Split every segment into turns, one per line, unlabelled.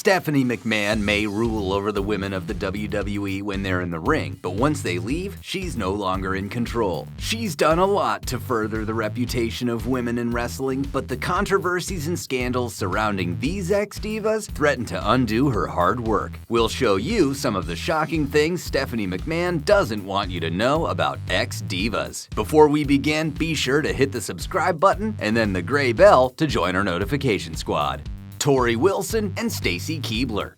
Stephanie McMahon may rule over the women of the WWE when they're in the ring, but once they leave, she's no longer in control. She's done a lot to further the reputation of women in wrestling, but the controversies and scandals surrounding these ex-divas threaten to undo her hard work. We'll show you some of the shocking things Stephanie McMahon doesn't want you to know about ex-divas. Before we begin, be sure to hit the subscribe button and then the gray bell to join our notification squad. Torrie Wilson and Stacy Keibler.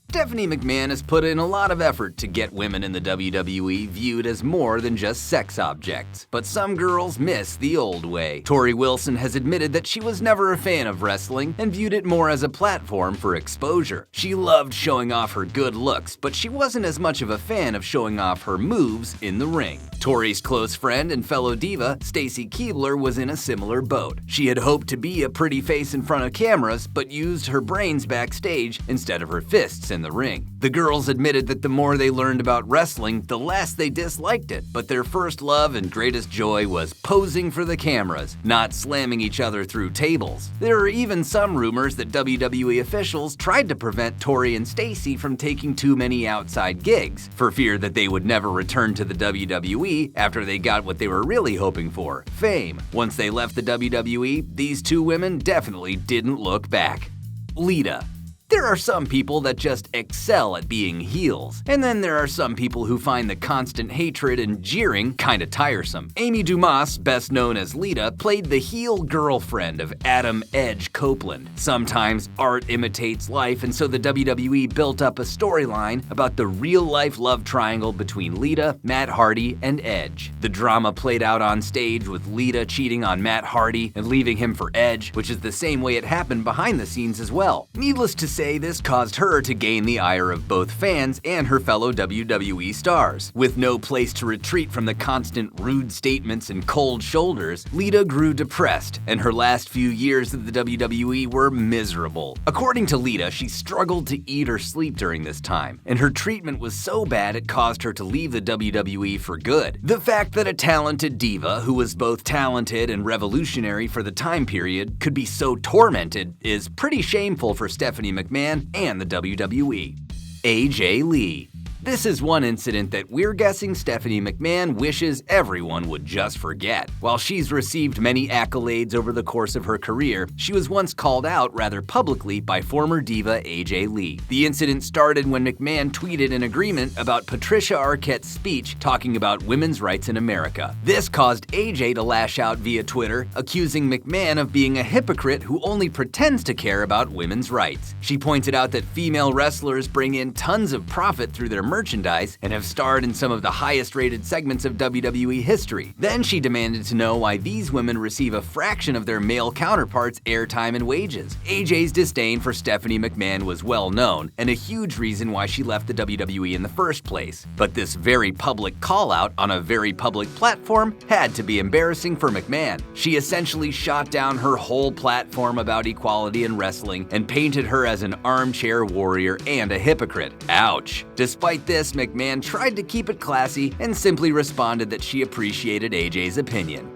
Stephanie McMahon has put in a lot of effort to get women in the WWE viewed as more than just sex objects. But some girls miss the old way. Torrie Wilson has admitted that she was never a fan of wrestling and viewed it more as a platform for exposure. She loved showing off her good looks, but she wasn't as much of a fan of showing off her moves in the ring. Torrie's close friend and fellow diva, Stacy Keibler, was in a similar boat. She had hoped to be a pretty face in front of cameras, but used her brains backstage instead of her fists in the ring. The girls admitted that the more they learned about wrestling, the less they disliked it, but their first love and greatest joy was posing for the cameras, not slamming each other through tables. There are even some rumors that WWE officials tried to prevent Torrie and Stacy from taking too many outside gigs, for fear that they would never return to the WWE after they got what they were really hoping for, fame. Once they left the WWE, these two women definitely didn't look back. Lita. There are some people that just excel at being heels, and then there are some people who find the constant hatred and jeering kinda tiresome. Amy Dumas, best known as Lita, played the heel girlfriend of Adam Edge Copeland. Sometimes art imitates life, and so the WWE built up a storyline about the real-life love triangle between Lita, Matt Hardy, and Edge. The drama played out on stage with Lita cheating on Matt Hardy and leaving him for Edge, which is the same way it happened behind the scenes as well. Needless to say, this caused her to gain the ire of both fans and her fellow WWE stars. With no place to retreat from the constant rude statements and cold shoulders, Lita grew depressed, and her last few years of the WWE were miserable. According to Lita, she struggled to eat or sleep during this time, and her treatment was so bad it caused her to leave the WWE for good. The fact that a talented diva, who was both talented and revolutionary for the time period, could be so tormented is pretty shameful for Stephanie McMahon and the WWE. AJ Lee. This is one incident that we're guessing Stephanie McMahon wishes everyone would just forget. While she's received many accolades over the course of her career, she was once called out rather publicly by former diva AJ Lee. The incident started when McMahon tweeted an agreement about Patricia Arquette's speech talking about women's rights in America. This caused AJ to lash out via Twitter, accusing McMahon of being a hypocrite who only pretends to care about women's rights. She pointed out that female wrestlers bring in tons of profit through their merchandise and have starred in some of the highest-rated segments of WWE history. Then she demanded to know why these women receive a fraction of their male counterparts' airtime and wages. AJ's disdain for Stephanie McMahon was well known, and a huge reason why she left the WWE in the first place. But this very public call-out on a very public platform had to be embarrassing for McMahon. She essentially shot down her whole platform about equality in wrestling and painted her as an armchair warrior and a hypocrite. Ouch. Despite this, McMahon tried to keep it classy and simply responded that she appreciated AJ's opinion.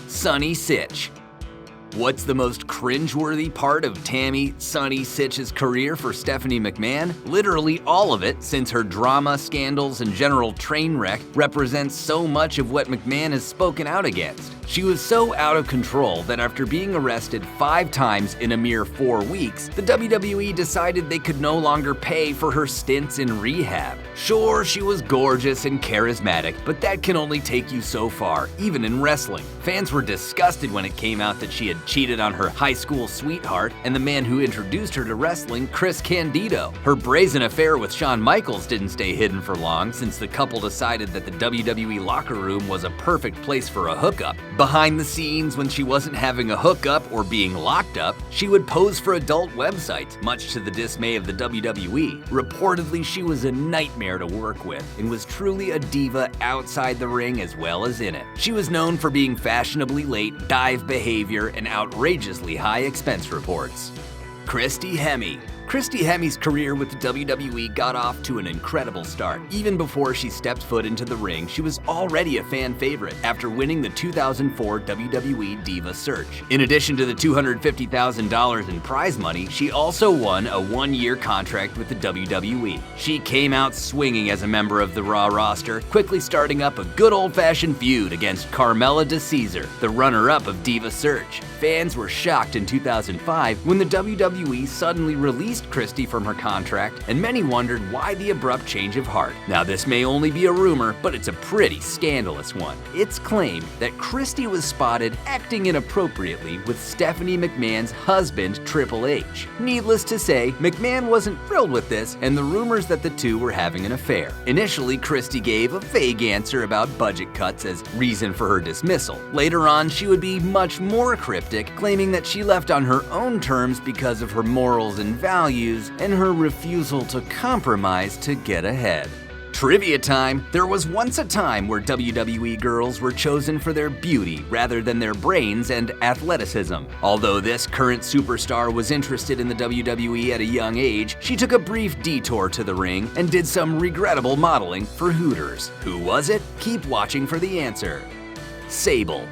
SYTCH. What's the most cringeworthy part of Tammy SYTCH's career for Stephanie McMahon? Literally all of it, since her drama, scandals, and general train wreck represents so much of what McMahon has spoken out against. She was so out of control that after being arrested 5 times in a mere 4 weeks, the WWE decided they could no longer pay for her stints in rehab. Sure, she was gorgeous and charismatic, but that can only take you so far, even in wrestling. Fans were disgusted when it came out that she had cheated on her high school sweetheart and the man who introduced her to wrestling, Chris Candido. Her brazen affair with Shawn Michaels didn't stay hidden for long, since the couple decided that the WWE locker room was a perfect place for a hookup. Behind the scenes, when she wasn't having a hookup or being locked up, she would pose for adult websites, much to the dismay of the WWE. Reportedly, she was a nightmare to work with and was truly a diva outside the ring as well as in it. She was known for being fashionably late, dive behavior, and outrageously high expense reports. Christy Hemme. Christy Hemme's career with the WWE got off to an incredible start. Even before she stepped foot into the ring, she was already a fan favorite after winning the 2004 WWE Diva SYTCH. In addition to the $250,000 in prize money, she also won a one-year contract with the WWE. She came out swinging as a member of the Raw roster, quickly starting up a good old-fashioned feud against Carmella de Caesar, the runner-up of Diva SYTCH. Fans were shocked in 2005 when the WWE suddenly released Christy from her contract, and many wondered why the abrupt change of heart. Now, this may only be a rumor, but it's a pretty scandalous one. It's claimed that Christy was spotted acting inappropriately with Stephanie McMahon's husband, Triple H. Needless to say, McMahon wasn't thrilled with this and the rumors that the two were having an affair. Initially, Christy gave a vague answer about budget cuts as reason for her dismissal. Later on, she would be much more cryptic, claiming that she left on her own terms because of her morals and values and her refusal to compromise to get ahead. Trivia time! There was once a time where WWE girls were chosen for their beauty rather than their brains and athleticism. Although this current superstar was interested in the WWE at a young age, she took a brief detour to the ring and did some regrettable modeling for Hooters. Who was it? Keep watching for the answer. Sable.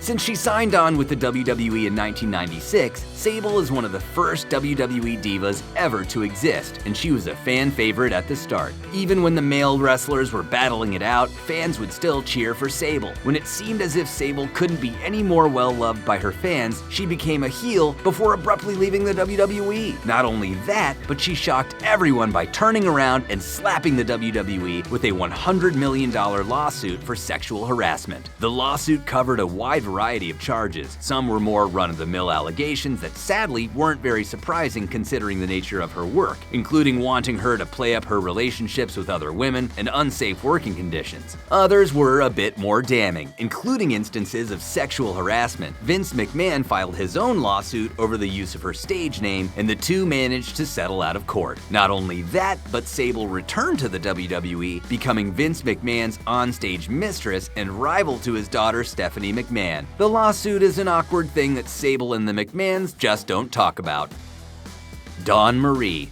Since she signed on with the WWE in 1996, Sable is one of the first WWE divas ever to exist, and she was a fan favorite at the start. Even when the male wrestlers were battling it out, fans would still cheer for Sable. When it seemed as if Sable couldn't be any more well-loved by her fans, she became a heel before abruptly leaving the WWE. Not only that, but she shocked everyone by turning around and slapping the WWE with a $100 million lawsuit for sexual harassment. The lawsuit covered a wide variety of charges. Some were more run-of-the-mill allegations that sadly weren't very surprising considering the nature of her work, including wanting her to play up her relationships with other women and unsafe working conditions. Others were a bit more damning, including instances of sexual harassment. Vince McMahon filed his own lawsuit over the use of her stage name, and the two managed to settle out of court. Not only that, but Sable returned to the WWE, becoming Vince McMahon's onstage mistress and rival to his daughter Stephanie McMahon. The lawsuit is an awkward thing that Sable and the McMahons just don't talk about. Dawn Marie.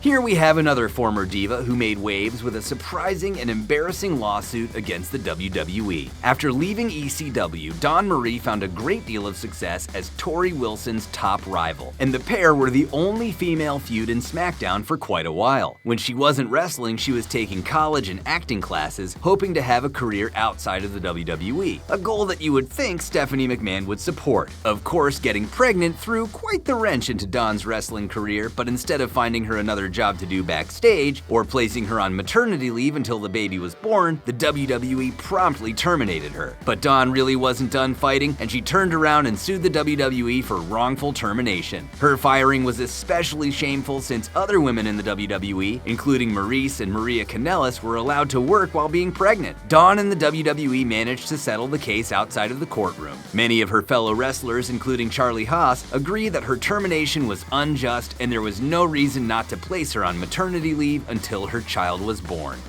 Here we have another former diva who made waves with a surprising and embarrassing lawsuit against the WWE. After leaving ECW, Dawn Marie found a great deal of success as Torrie Wilson's top rival, and the pair were the only female feud in SmackDown for quite a while. When she wasn't wrestling, she was taking college and acting classes, hoping to have a career outside of the WWE, a goal that you would think Stephanie McMahon would support. Of course, getting pregnant threw quite the wrench into Dawn's wrestling career, but instead of finding her another job to do backstage or placing her on maternity leave until the baby was born, the WWE promptly terminated her. But Dawn really wasn't done fighting, and she turned around and sued the WWE for wrongful termination. Her firing was especially shameful since other women in the WWE, including Maryse and Maria Kanellis, were allowed to work while being pregnant. Dawn and the WWE managed to settle the case outside of the courtroom. Many of her fellow wrestlers, including Charlie Haas, agree that her termination was unjust and there was no reason not to place her on maternity leave until her child was born.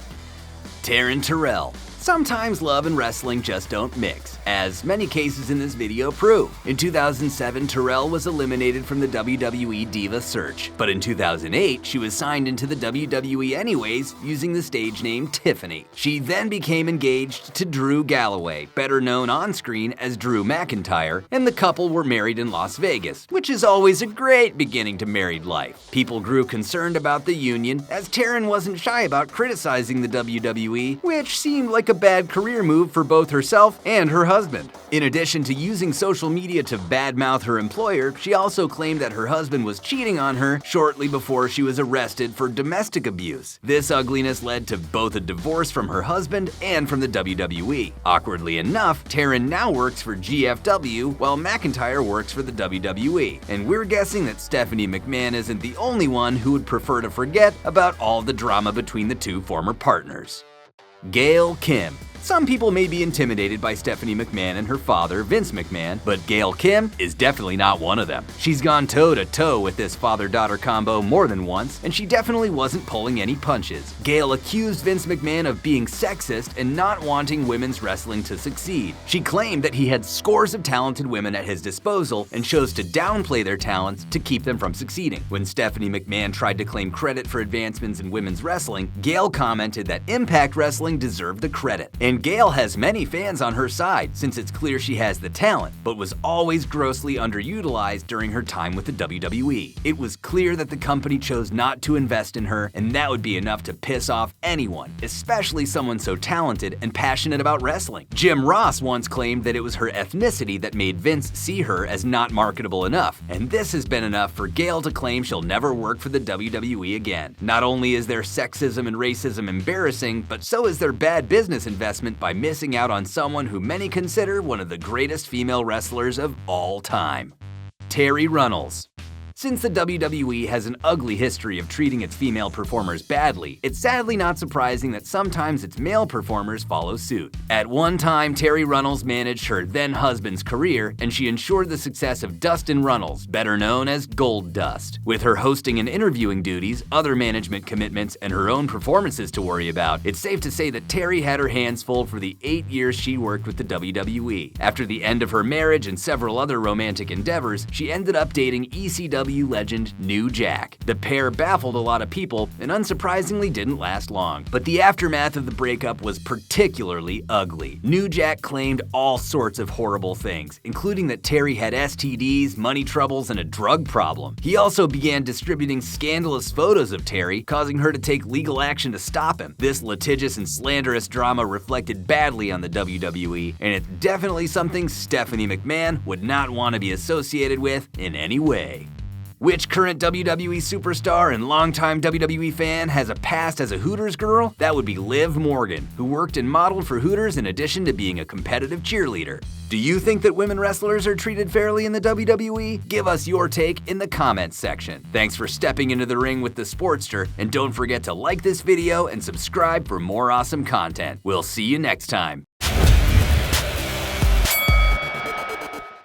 TERRELL. Sometimes love and wrestling just don't mix, as many cases in this video prove. In 2007, TERRELL was eliminated from the WWE Diva SYTCH, but in 2008, she was signed into the WWE anyways using the stage name Tiffany. She then became engaged to Drew Galloway, better known on-screen as Drew McIntyre, and the couple were married in Las Vegas, which is always a great beginning to married life. People grew concerned about the union, as TARYN wasn't shy about criticizing the WWE, which seemed like a bad career move for both herself and her husband. In addition to using social media to badmouth her employer, she also claimed that her husband was cheating on her shortly before she was arrested for domestic abuse. This ugliness led to both a divorce from her husband and from the WWE. Awkwardly enough, TARYN now works for GFW while McIntyre works for the WWE, and we're guessing that Stephanie McMahon isn't the only one who would prefer to forget about all the drama between the two former partners. Gail Kim. Some people may be intimidated by Stephanie McMahon and her father, Vince McMahon, but Gail Kim is definitely not one of them. She's gone toe-to-toe with this father-daughter combo more than once, and she definitely wasn't pulling any punches. Gail accused Vince McMahon of being sexist and not wanting women's wrestling to succeed. She claimed that he had scores of talented women at his disposal and chose to downplay their talents to keep them from succeeding. When Stephanie McMahon tried to claim credit for advancements in women's wrestling, Gail commented that Impact Wrestling deserved the credit. And Gail has many fans on her side, since it's clear she has the talent, but was always grossly underutilized during her time with the WWE. It was clear that the company chose not to invest in her, and that would be enough to piss off anyone, especially someone so talented and passionate about wrestling. Jim Ross once claimed that it was her ethnicity that made Vince see her as not marketable enough, and this has been enough for Gail to claim she'll never work for the WWE again. Not only is their sexism and racism embarrassing, but so is their bad business investment by missing out on someone who many consider one of the greatest female wrestlers of all time. TERRI Runnels. Since the WWE has an ugly history of treating its female performers badly, it's sadly not surprising that sometimes its male performers follow suit. At one time, TERRI Runnels managed her then-husband's career, and she ensured the success of Dustin Runnels, better known as Gold Dust. With her hosting and interviewing duties, other management commitments, and her own performances to worry about, it's safe to say that TERRI had her hands full for the 8 years she worked with the WWE. After the end of her marriage and several other romantic endeavors, she ended up dating ECW legend New Jack. The pair baffled a lot of people and unsurprisingly didn't last long. But the aftermath of the breakup was particularly ugly. New Jack claimed all sorts of horrible things, including that TERRI had STDs, money troubles, and a drug problem. He also began distributing scandalous photos of TERRI, causing her to take legal action to stop him. This litigious and slanderous drama reflected badly on the WWE, and it's definitely something Stephanie McMahon would not want to be associated with in any way. Which current WWE superstar and longtime WWE fan has a past as a Hooters girl? That would be Liv Morgan, who worked and modeled for Hooters in addition to being a competitive cheerleader. Do you think that women wrestlers are treated fairly in the WWE? Give us your take in the comments section. Thanks for stepping into the ring with the Sportster, and don't forget to like this video and subscribe for more awesome content. We'll see you next time.